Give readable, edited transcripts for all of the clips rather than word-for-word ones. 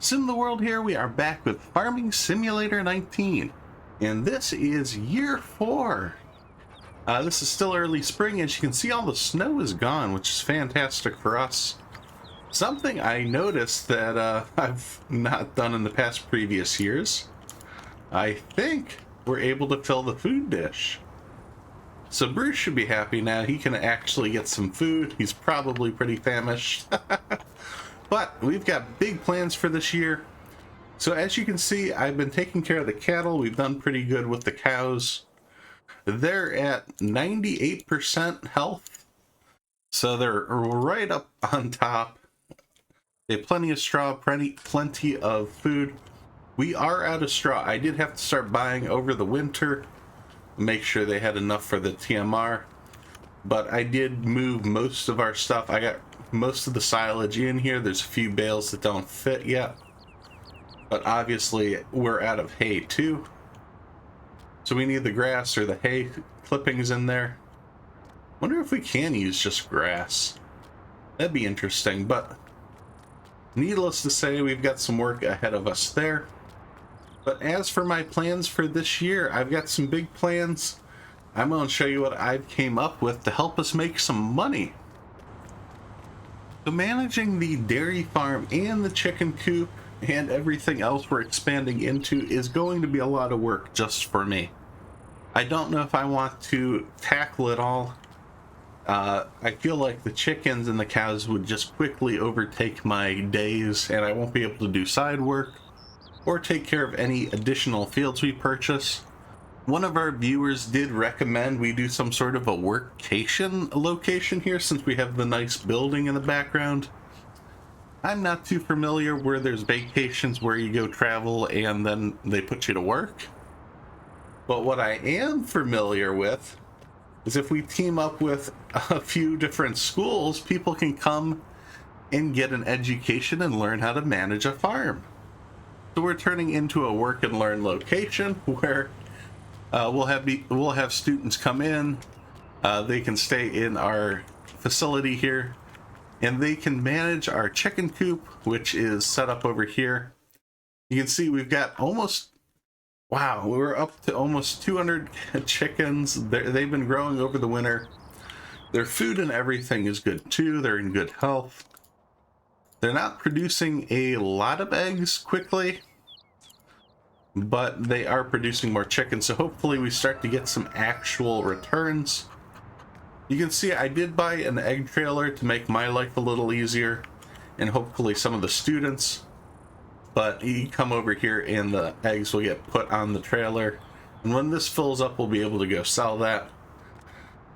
SimTheWorld here. We are back with Farming Simulator 19, and this is year 4. This is still early spring. As you can see, all the snow is gone, which is fantastic for us. Something I noticed that I've not done in the previous years. I think we're able to fill the food dish. So Bruce should be happy now. He can actually get some food. He's probably pretty famished. But we've got big plans for this year. So as you can see, I've been taking care of the cattle. We've done pretty good with the cows. They're at 98% health. So they're right up on top. They have plenty of straw, plenty of food. We are out of straw. I did have to start buying over the winter. Make sure they had enough for the TMR. But I did move most of our stuff. I got most of the silage in here. There's a few bales that don't fit yet. But obviously we're out of hay too. So we need the grass or the hay clippings in there. Wonder if we can use just grass. That'd be interesting, but needless to say, we've got some work ahead of us there. But as for my plans for this year, I've got some big plans. I'm going to show you what I came up with to help us make some money. So managing the dairy farm and the chicken coop and everything else we're expanding into is going to be a lot of work just for me. I don't know if I want to tackle it all. I feel like the chickens and the cows would just quickly overtake my days, and I won't be able to do side work or take care of any additional fields we purchase. One of our viewers did recommend we do some sort of a workcation location here since we have the nice building in the background. I'm not too familiar where there's vacations where you go travel and then they put you to work. But what I am familiar with is if we team up with a few different schools, people can come and get an education and learn how to manage a farm. So we're turning into a work and learn location where we'll have students come in. They can stay in our facility here, and they can manage our chicken coop, which is set up over here. You can see we've got almost, wow, we're up to almost 200 chickens. They've been growing over the winter. Their food and everything is good too. They're in good health. They're not producing a lot of eggs quickly, but they are producing more chicken, so hopefully we start to get some actual returns. You can see I did buy an egg trailer to make my life a little easier, and hopefully some of the students. But you come over here and the eggs will get put on the trailer, and when this fills up, we'll be able to go sell that.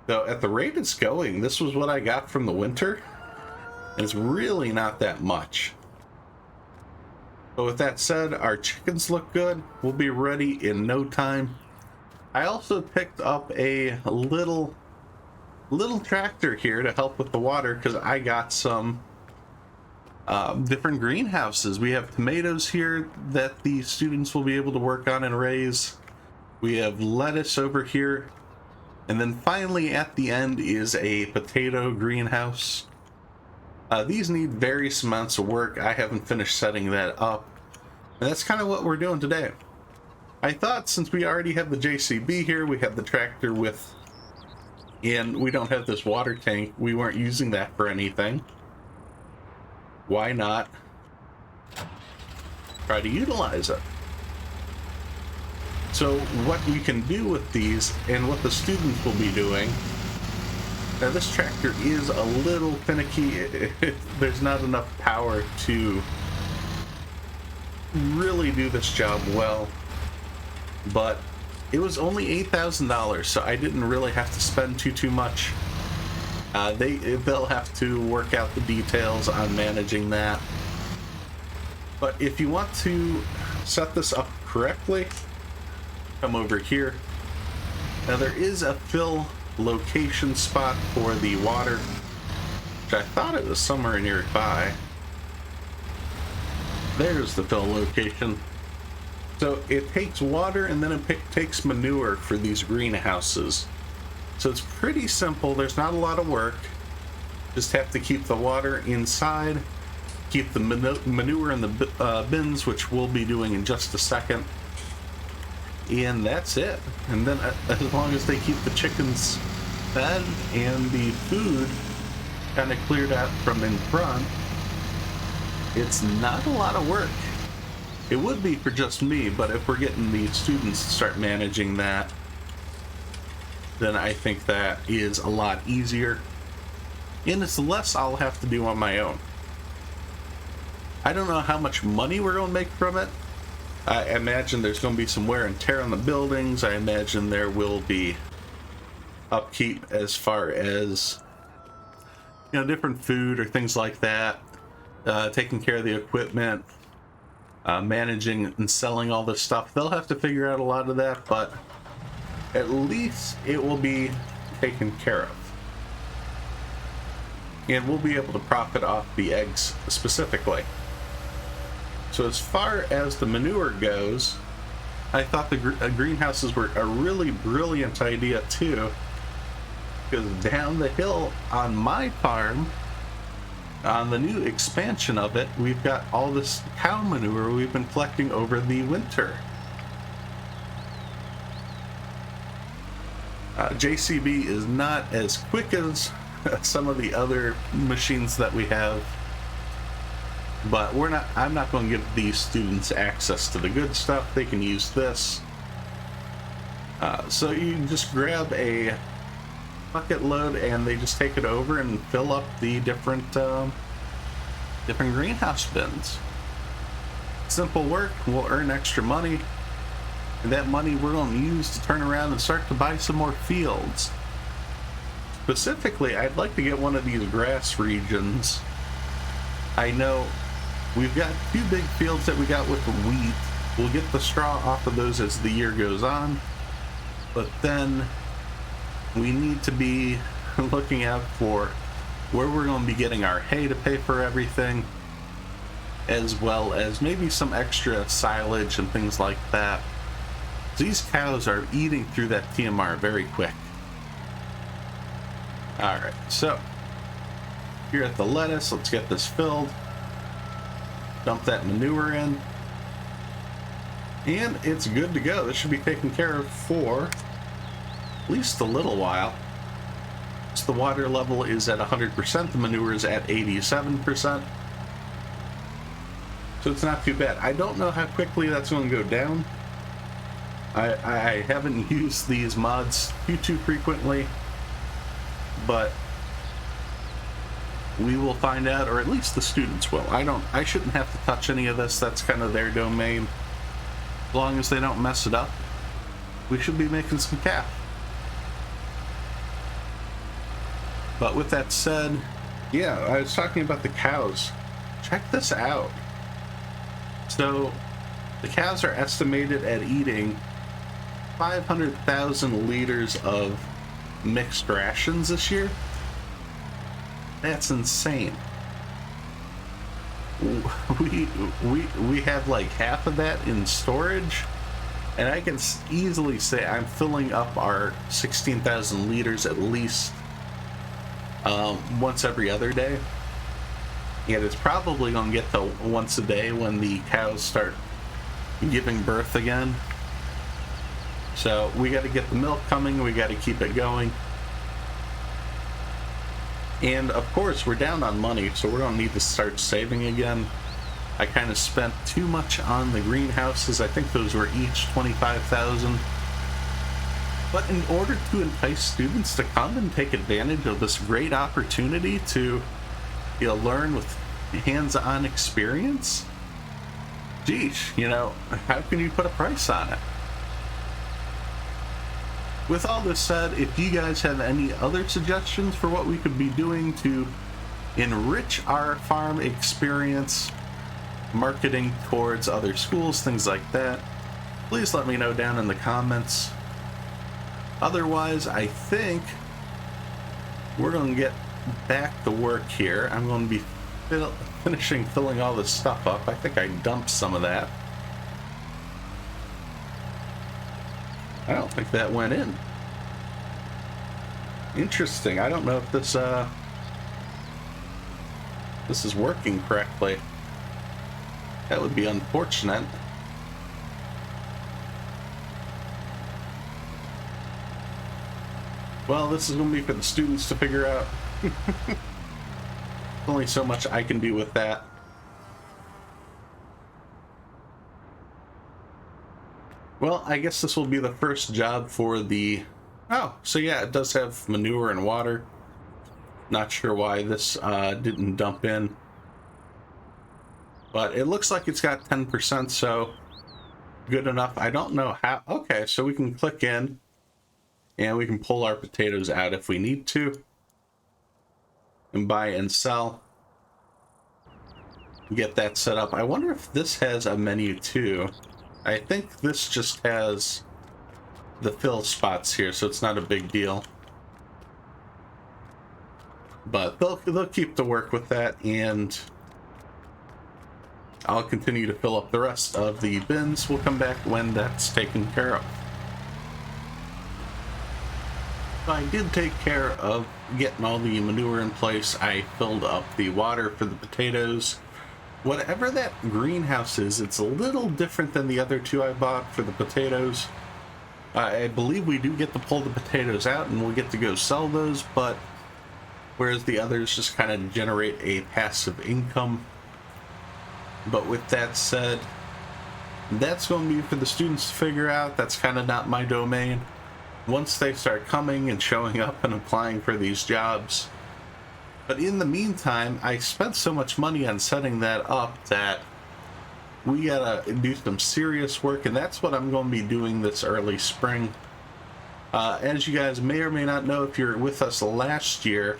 So at the rate it's going, this was what I got from the winter, and it's really not that much. But with that said, our chickens look good. We'll be ready in no time. I also picked up a little tractor here to help with the water because I got some different greenhouses. We have tomatoes here that the students will be able to work on and raise. We have lettuce over here. And then finally at the end is a potato greenhouse. These need various amounts of work. I haven't finished setting that up. And that's kind of what we're doing today. I thought since we already have the JCB here, we have the tractor with, and we don't have this water tank, we weren't using that for anything. Why not try to utilize it? So what we can do with these and what the students will be doing. Now this tractor is a little finicky. There's not enough power to really do this job well, but it was only $8,000, so I didn't really have to spend too much. They'll have to work out the details on managing that. But if you want to set this up correctly, come over here. Now there is a fill location spot for the water, which I thought it was somewhere nearby. There's the fill location. So it takes water and then it takes manure for these greenhouses. So it's pretty simple. There's not a lot of work. Just have to keep the water inside keep the manure in the bins, which we'll be doing in just a second. And that's it. And then as long as they keep the chickens fed and the food kind of cleared out from in front, it's not a lot of work. It would be for just me, but if we're getting the students to start managing that, then I think that is a lot easier. And it's less I'll have to do on my own. I don't know how much money we're going to make from it. I imagine there's going to be some wear and tear on the buildings. I imagine there will be upkeep as far as, you know, different food or things like that. Taking care of the equipment. Managing and selling all this stuff. They'll have to figure out a lot of that, but at least it will be taken care of. And we'll be able to profit off the eggs specifically. So as far as the manure goes, I thought the greenhouses were a really brilliant idea too, because down the hill on my farm, on the new expansion of it, we've got all this cow manure we've been collecting over the winter. JCB is not as quick as some of the other machines that we have, but I'm not going to give these students access to the good stuff. They can use this. So you can just grab a bucket load and they just take it over and fill up the different greenhouse bins. Simple work. We'll earn extra money, and that money we're going to use to turn around and start to buy some more fields. Specifically, I'd like to get one of these grass regions. I know we've got 2 big fields that we got with the wheat. We'll get the straw off of those as the year goes on, but then we need to be looking out for where we're going to be getting our hay to pay for everything, as well as maybe some extra silage and things like that. These cows are eating through that TMR very quick. Alright, so here at the lettuce, let's get this filled. Dump that manure in. And it's good to go. This should be taken care of for at least a little while. So the water level is at 100%, the manure is at 87%. So it's not too bad. I don't know how quickly that's going to go down. I haven't used these mods too frequently, but we will find out, or at least the students will. I shouldn't have to touch any of this. That's kind of their domain. As long as they don't mess it up, we should be making some cash. But with that said, yeah, I was talking about the cows. Check this out. So the cows are estimated at eating 500,000 liters of mixed rations this year. That's insane. We have like half of that in storage, and I can easily say I'm filling up our 16,000 liters at least once every other day. And it's probably going to get to once a day when the cows start giving birth again. So we got to get the milk coming, we got to keep it going. And of course we're down on money, so we're going to need to start saving again. I kind of spent too much on the greenhouses. I think those were each 25,000. But in order to entice students to come and take advantage of this great opportunity to, you know, learn with hands-on experience, geez, you know, how can you put a price on it? With all this said, if you guys have any other suggestions for what we could be doing to enrich our farm experience, marketing towards other schools, things like that, please let me know down in the comments. Otherwise, I think we're going to get back to work here. I'm going to be finishing filling all this stuff up. I think I dumped some of that. I don't think that went in. Interesting. I don't know if this is working correctly. That would be unfortunate. Well, this is going to be for the students to figure out. Only so much I can do with that. Well, I guess this will be the first job for the... Oh, so yeah, it does have manure and water. Not sure why this didn't dump in. But it looks like it's got 10%, so good enough. I don't know how... Okay, so we can click in, and we can pull our potatoes out if we need to. And buy and sell. Get that set up. I wonder if this has a menu too. I think this just has the fill spots here, so it's not a big deal. But they'll keep to work with that, and I'll continue to fill up the rest of the bins. We'll come back when that's taken care of. I did take care of getting all the manure in place. I filled up the water for the potatoes. Whatever that greenhouse is, it's a little different than the other two I bought for the potatoes. I believe we do get to pull the potatoes out and we'll get to go sell those, but whereas the others just kind of generate a passive income. But with that said, that's going to be for the students to figure out. That's kind of not my domain. Once they start coming and showing up and applying for these jobs. But in the meantime, I spent so much money on setting that up that we gotta do some serious work, and that's what I'm going to be doing this early spring. As you guys may or may not know, if you're with us last year,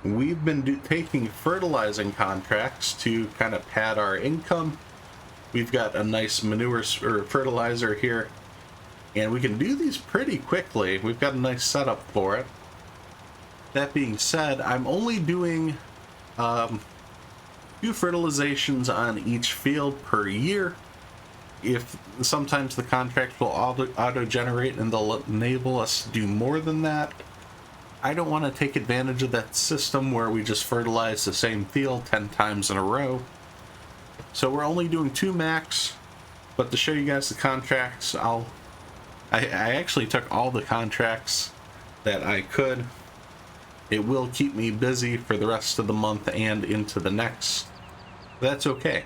we've been taking fertilizing contracts to kind of pad our income. We've got a nice manure or fertilizer here, and we can do these pretty quickly. We've got a nice setup for it. That being said, I'm only doing 2 fertilizations on each field per year. If sometimes the contract will auto-generate and they'll enable us to do more than that. I don't want to take advantage of that system where we just fertilize the same field 10 times in a row. So we're only doing 2 max, but to show you guys the contracts, I actually took all the contracts that I could. It will keep me busy for the rest of the month and into the next. That's okay.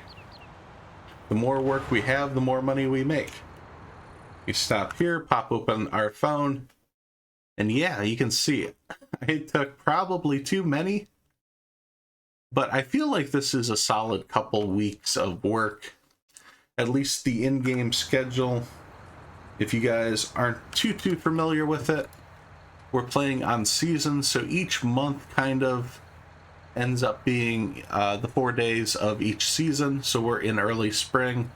The more work we have, the more money we make. We stop here, pop open our phone, and yeah, you can see it. I took probably too many, but I feel like this is a solid couple weeks of work. At least the in-game schedule, if you guys aren't too familiar with it, we're playing on seasons, so each month kind of ends up being the 4 days of each season. So we're in early spring.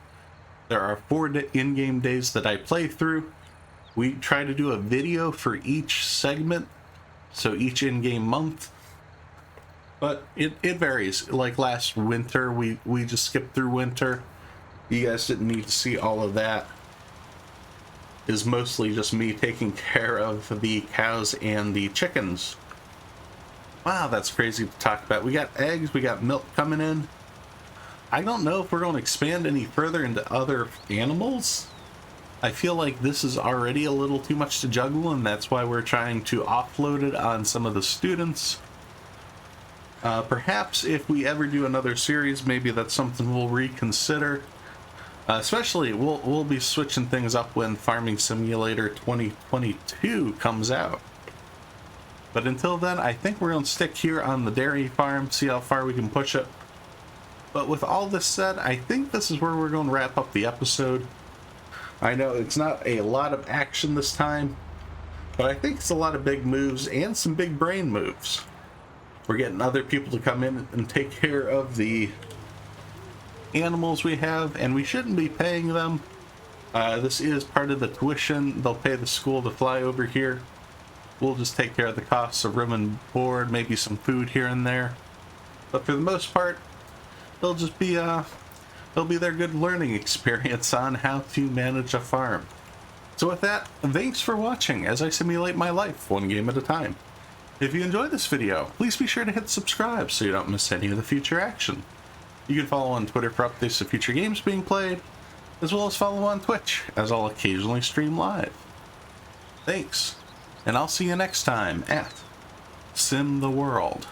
There are 4 in-game days that I play through. We try to do a video for each segment, so each in-game month. But it varies. Like last winter, we just skipped through winter. You guys didn't need to see all of that. Is mostly just me taking care of the cows and the chickens. Wow, that's crazy to talk about. We got eggs, we got milk coming in. I don't know if we're going to expand any further into other animals. I feel like this is already a little too much to juggle, and that's why we're trying to offload it on some of the students. Perhaps if we ever do another series, maybe that's something we'll reconsider. Especially, we'll be switching things up when Farming Simulator 2022 comes out. But until then, I think we're going to stick here on the dairy farm, see how far we can push it. But with all this said, I think this is where we're going to wrap up the episode. I know it's not a lot of action this time, but I think it's a lot of big moves and some big brain moves. We're getting other people to come in and take care of the animals we have, and we shouldn't be paying them. This is part of the tuition. They'll pay the school to fly over here. We'll just take care of the costs of room and board, maybe some food here and there. But for the most part, they'll just be their good learning experience on how to manage a farm. So with that, thanks for watching as I simulate my life one game at a time. If you enjoyed this video, please be sure to hit subscribe so you don't miss any of the future action. You can follow on Twitter for updates of future games being played, as well as follow on Twitch, as I'll occasionally stream live. Thanks, and I'll see you next time at SimTheWorld.